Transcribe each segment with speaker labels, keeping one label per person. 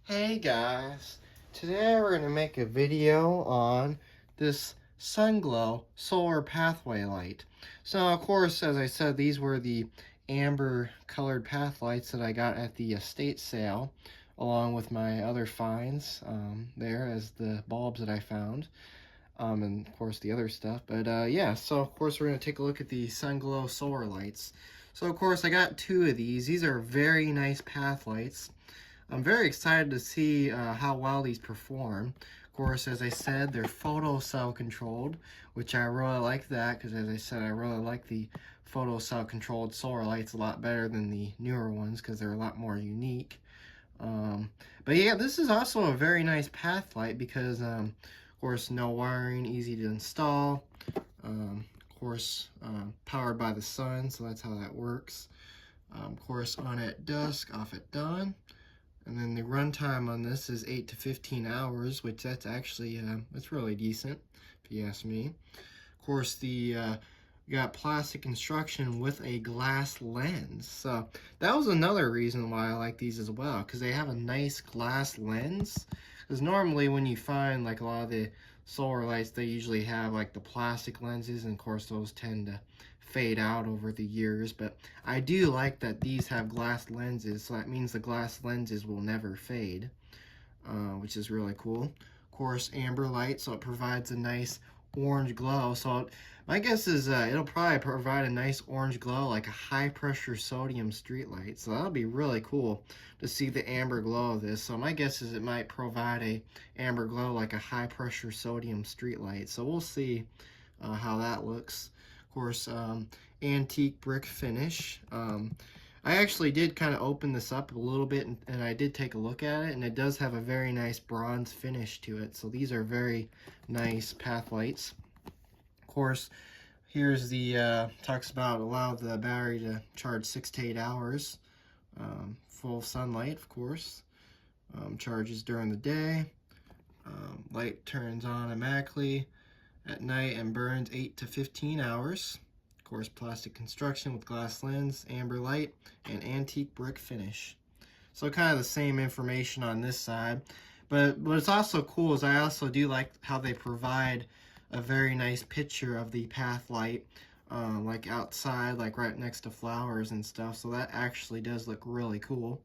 Speaker 1: Hey guys, today we're going to make a video on this Sunglow solar pathway light. So of course, as I said, these were the amber colored path lights that I got at the estate sale, along with my other finds there as the bulbs that I found, and of course the other stuff. But yeah, so of course we're going to take a look at the Sunglow solar lights. So of course I got two of these. These are very nice path lights. I'm very excited to see how well these perform. Of course, as I said, they're photocell controlled, which I really like that because, as I said, I really like the photocell controlled solar lights a lot better than the newer ones because they're a lot more unique. But yeah, this is also a very nice path light because, of course, no wiring, easy to install. Of course, powered by the sun, so that's how that works. Of course, on at dusk, off at dawn. And then the runtime on this is 8 to 15 hours, which that's actually, that's really decent, if you ask me. Of course, we got plastic construction with a glass lens. So that was another reason why I like these as well, because they have a nice glass lens. Because normally when you find like a lot of the solar lights, they usually have like the plastic lenses, and of course those tend to fade out over the years. But I do like that these have glass lenses, so that means the glass lenses will never fade, which is really cool. Of course, amber light, so it provides a nice orange glow. So my guess is it'll probably provide a nice orange glow like a high pressure sodium street light. So that'll be really cool to see the amber glow of this. So my guess is it might provide a amber glow like a high pressure sodium street light. So we'll see how that looks. Of course, antique brick finish. I actually did kind of open this up a little bit and I did take a look at it, and it does have a very nice bronze finish to it. So these are very nice path lights. Of course, here's the, talks about allow the battery to charge 6 to 8 hours. Full sunlight, of course. Charges during the day. Light turns on automatically at night and burns 8 to 15 hours. Of course, plastic construction with glass lens, amber light, and antique brick finish. So kind of the same information on this side. But what's also cool is I also do like how they provide a very nice picture of the path light, like outside, like right next to flowers and stuff. So that actually does look really cool.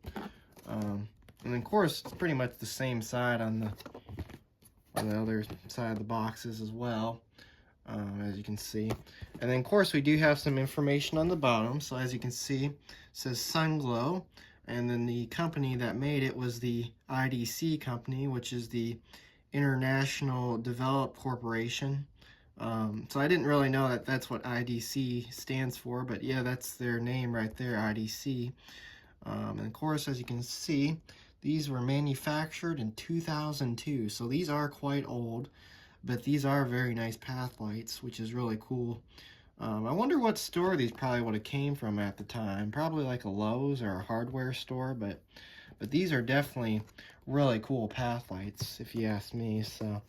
Speaker 1: And then of course, it's pretty much the same side on the other side of the boxes as well. As you can see. And then of course we do have some information on the bottom. So as you can see, it says Sunglow, and then the company that made it was the IDC company, which is the International Develop Corporation. So I didn't really know that that's what IDC stands for, but yeah, that's their name right there, IDC. And of course, as you can see, these were manufactured in 2002, so these are quite old. But these are very nice path lights, which is really cool. I wonder what store these probably would have came from at the time. Probably like a Lowe's or a hardware store, but these are definitely really cool path lights, if you ask me. So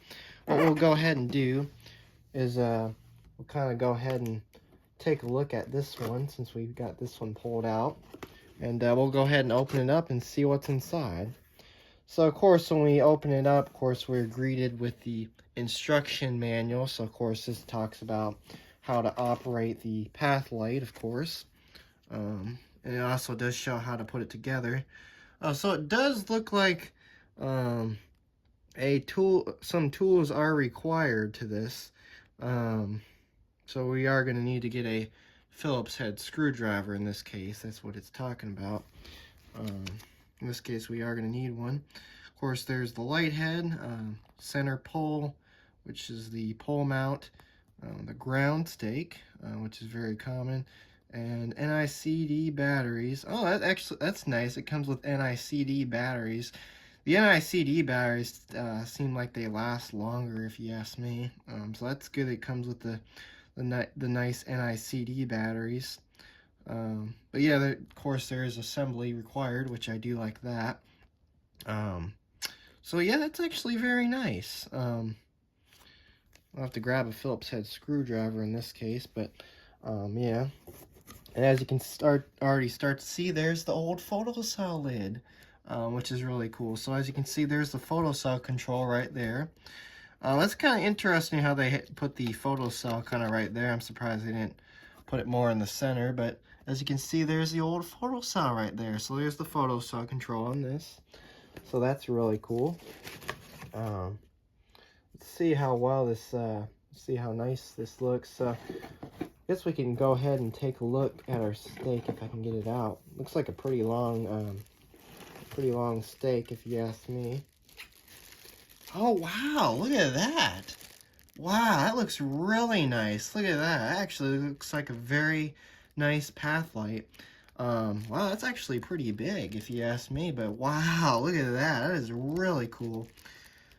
Speaker 1: what we'll go ahead and do is we'll kind of go ahead and take a look at this one since we've got this one pulled out. And we'll go ahead and open it up and see what's inside. So of course, when we open it up, of course, we're greeted with the instruction manual. So of course, this talks about how to operate the path light, of course. And it also does show how to put it together. So it does look like some tools are required to this. So we are going to need to get a Phillips head screwdriver in this case. That's what it's talking about. In this case, we are going to need one. Of course, there's the light head, center pole, which is the pole mount, the ground stake, which is very common, and NICD batteries. Oh, that's nice. It comes with NICD batteries. The NICD batteries seem like they last longer, if you ask me. So that's good. It comes with the nice NICD batteries. But yeah, of course there is assembly required, which I do like that. So yeah, that's actually very nice. I'll have to grab a Phillips head screwdriver in this case, but yeah. And as you can already start to see, there's the old photocell lid. which is really cool. So as you can see, there's the photocell control right there. That's kind of interesting how they put the photocell kind of right there. I'm surprised they didn't put it more in the center, but as you can see, there's the old photocell right there. So there's the photocell control on this. So that's really cool. Let's see how well this, see how nice this looks. I guess we can go ahead and take a look at our steak if I can get it out. Looks like a pretty long steak if you ask me. Oh wow, look at that. Wow, that looks really nice. Look at that. That actually looks like a very nice Pathlight. Wow, that's actually pretty big if you ask me, but wow, look at that. That is really cool.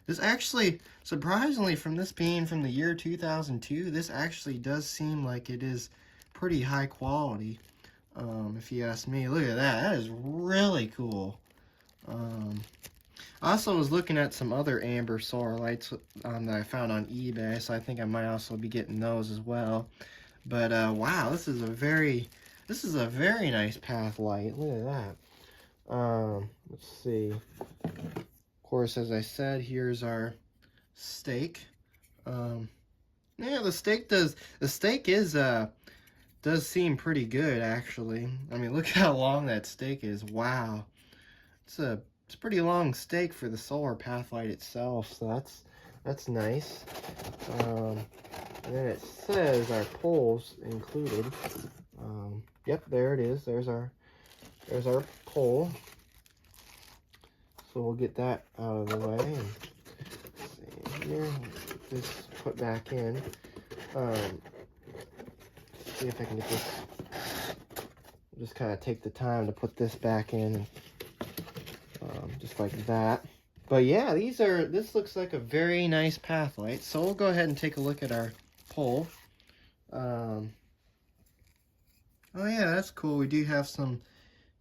Speaker 1: This actually, surprisingly, from this being from the year 2002, this actually does seem like it is pretty high quality, if you ask me. Look at that. That is really cool. I also was looking at some other amber solar lights that I found on eBay, so I think I might also be getting those as well. But wow, this is a very nice Pathlight. Look at that. Let's see. Of course, as I said, here's our steak. Yeah, the steak does seem pretty good actually. I mean, look how long that steak is. Wow, it's a pretty long steak for the solar Pathlight itself, so that's nice. And then it says our poles included. Yep, there it is. There's our pole. So we'll get that out of the way. And let's see here, get this put back in. See if I can get this. Just kind of take the time to put this back in. Just like that. But yeah, this looks like a very nice Pathlight. So we'll go ahead and take a look at our pole. Oh yeah, that's cool. We do have some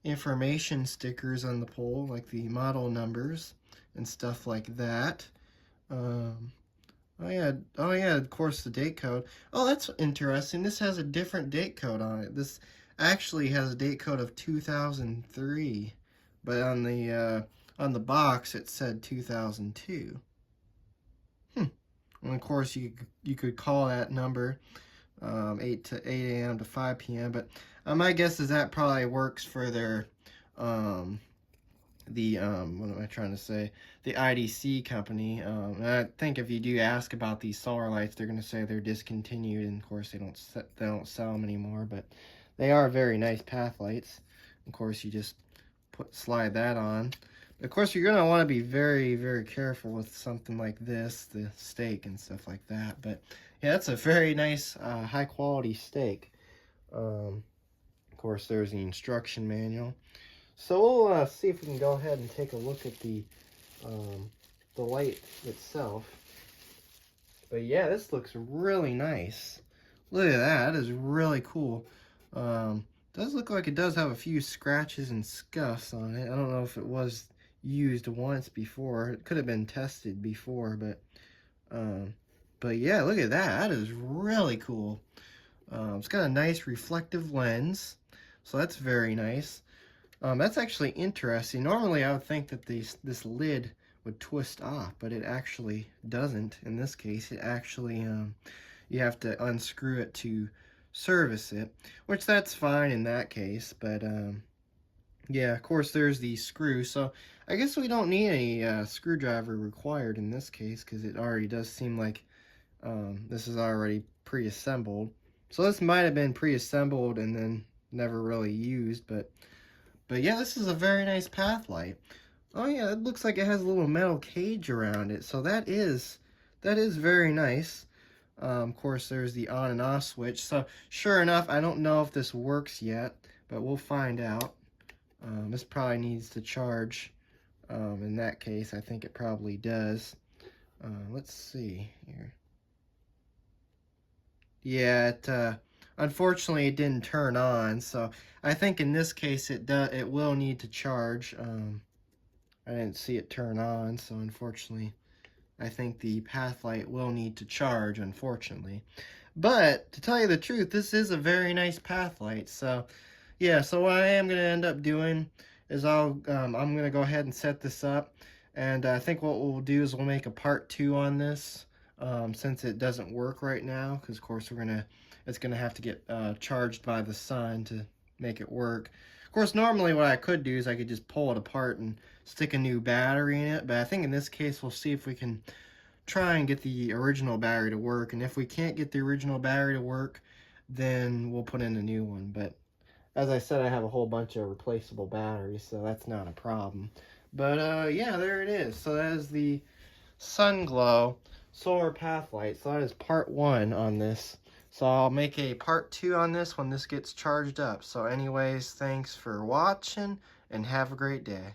Speaker 1: information stickers on the pole, like the model numbers and stuff like that. Oh yeah, of course the date code. Oh, that's interesting. This has a different date code on it. This actually has a date code of 2003, but on the box it said 2002. And of course you could call that number 8 a.m. to 5 p.m. But my guess is that probably works for their what am I trying to say? The IDC company. And I think if you do ask about these solar lights, they're going to say they're discontinued, and of course they don't sell them anymore. But they are very nice Pathlights. Of course, you just slide that on. Of course, you're going to want to be very, very careful with something like this, the steak and stuff like that. But yeah, that's a very nice, high quality steak. Of course, there's the instruction manual. So we'll see if we can go ahead and take a look at the light itself. But yeah, this looks really nice. Look at that. That is really cool. Does look like it does have a few scratches and scuffs on it. I don't know if it was used once before. It could have been tested before, but yeah, look at that. That is really cool. It's got a nice reflective lens, so that's very nice. That's actually interesting. Normally, I would think that this lid would twist off, but it actually doesn't. In this case, it actually you have to unscrew it to service it, which that's fine in that case. But yeah, of course, there's the screw. So I guess we don't need any screwdriver required in this case, because it already does seem like this is already pre-assembled. So this might have been pre-assembled and then never really used, but yeah, this is a very nice Pathlight. Oh yeah, it looks like it has a little metal cage around it, so that is very nice. Of course, there's the on and off switch. So sure enough, I don't know if this works yet, but we'll find out. This probably needs to charge. In that case, I think it probably does. Let's see here. Yeah, unfortunately it didn't turn on, so I think in this case it will need to charge. I didn't see it turn on, so unfortunately I think the Pathlight will need to charge, unfortunately. But to tell you the truth, this is a very nice Pathlight. So yeah, so what I am going to end up doing is I'm going to go ahead and set this up. And I think what we'll do is we'll make a part 2 on this, since it doesn't work right now, because of course it's gonna have to get charged by the sun to make it work. Of course, normally what I could do is I could just pull it apart and stick a new battery in it, but I think in this case we'll see if we can try and get the original battery to work, and if we can't get the original battery to work, then we'll put in a new one. But as I said, I have a whole bunch of replaceable batteries, so that's not a problem. But yeah, there it is. So that is the Sunglow solar path light. So that is part 1 on this. So I'll make a part 2 on this when this gets charged up. So anyways, thanks for watching and have a great day.